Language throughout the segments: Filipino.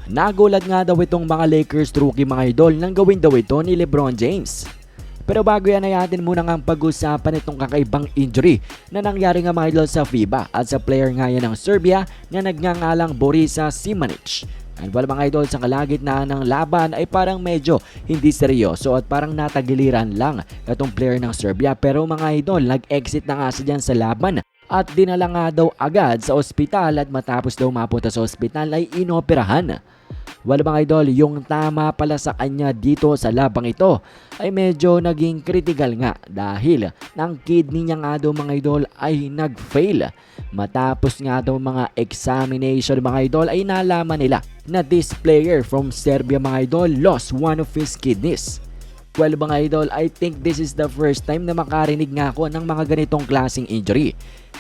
Nagulat nga daw itong mga Lakers rookie mga idol nang gawin daw ito ni LeBron James. Pero bago yan ay atin muna nga pag-usapan itong kakaibang injury na nangyari nga mga idol sa FIBA at sa player nga yan ng Serbia na nagngangalang Borisa Simanic. And well mga idol, sa kalagitnaan ng laban ay parang medyo hindi seryoso at parang natagiliran lang itong player ng Serbia. Pero mga idol, nag-exit na nga siya dyan sa laban at dinala nga daw agad sa ospital at matapos daw mapunta sa ospital ay inoperahan. Well mga idol, yung tama pala sa kanya dito sa labang ito ay medyo naging critical nga dahil ng kidney niya nga daw mga idol ay nag-fail. Matapos nga daw mga examination mga idol ay nalaman nila na this player from Serbia mga idol lost one of his kidneys. Well mga idol, I think this is the first time na makarinig nga ako ng mga ganitong klaseng injury.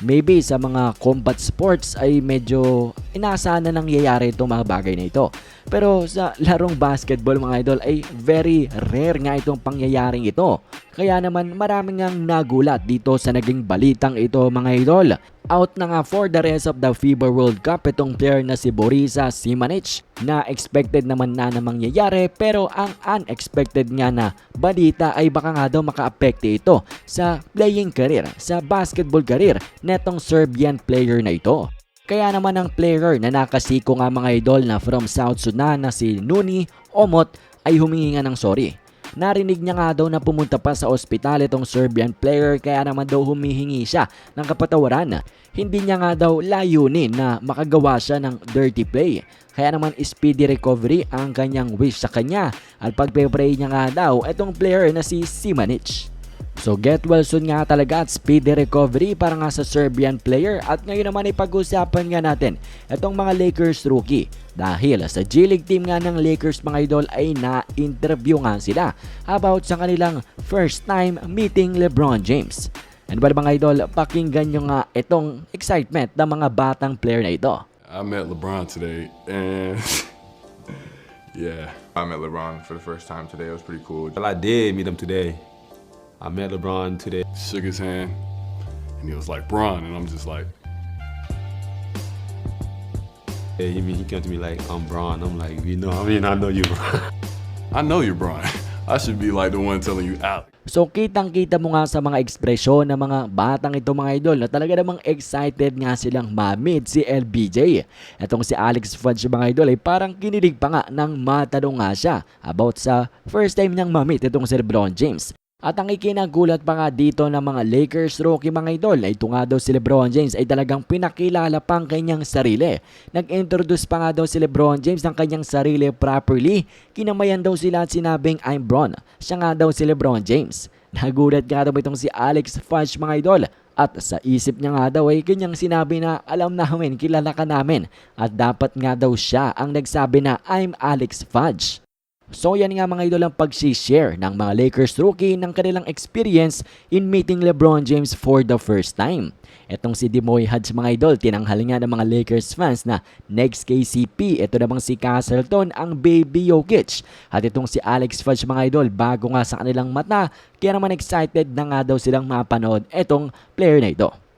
Maybe sa mga combat sports ay medyo inaasahan na nangyayari itong mga bagay na ito. Pero sa larong basketball mga idol ay very rare nga itong pangyayaring ito. Kaya naman maraming ngang nagulat dito sa naging balitang ito mga idol. Out na nga for the rest of the FIBA World Cup itong player na si Borisa Simanic na expected naman na mangyayari, pero ang unexpected nga na balita ay baka nga daw maka-apekte ito sa playing career, sa basketball career netong Serbian player na ito. Kaya naman ang player na nakasiko nga mga idol na from South Sudan na si Nuni Omot ay humingi nga ng sorry. Narinig niya nga daw na pumunta pa sa ospital itong Serbian player, kaya naman daw humihingi siya ng kapatawaran. Hindi niya nga daw layunin na makagawa siya ng dirty play. Kaya naman speedy recovery ang kanyang wish sa kanya at pagpe-pray niya nga daw itong player na si Simanic. So get well soon nga talaga at speedy recovery para nga sa Serbian player. At ngayon naman ay pag-usapan nga natin itong mga Lakers rookie. Dahil sa G-League team nga ng Lakers mga idol ay na-interview nga sila about sa kanilang first time meeting LeBron James. And well mga idol, pakinggan nyo nga itong excitement ng mga batang player na ito. I met LeBron today and yeah. I met LeBron for the first time today. It was pretty cool. Well, I did meet him today. I met LeBron today. Shook his hand and he was like, Bron, and I'm just like, Yeah, he came to me like, I'm Bron. I'm like, I know you, Bron. I know you're Bron. I should be like the one telling you Alex. So kitang-kita mo nga sa mga ekspresyon ng mga batang ito mga idol na talaga namang excited nga silang ma-meet si LBJ. Itong si Alex Fudge mga idol ay parang kinilig pa nga nang matanong nga siya about sa first time niyang ma-meet itong si LeBron James. At ang ikinagulat pa nga dito ng mga Lakers rookie mga idol ay ito nga daw si LeBron James ay talagang pinakilala pang kanyang sarili. Nag-introduce pa nga daw si LeBron James ng kanyang sarili properly. Kinamayan daw sila at sinabing I'm Bron. Siya nga daw si LeBron James. Nagulat nga daw itong si Alex Fudge mga idol. At sa isip niya nga daw ay kanyang sinabi na alam namin, kilala ka namin. At dapat nga daw siya ang nagsabi na I'm Alex Fudge. So yan nga mga idol ang pag-share ng mga Lakers rookie ng kanilang experience in meeting LeBron James for the first time. Etong si Demoy Hodge mga idol, tinanghal nga ng mga Lakers fans na next KCP. Ito namang si Castleton ang baby Jokic. At itong si Alex Fudge mga idol, bago nga sa kanilang mata, kaya naman excited na nga daw silang mapanood etong player na ito.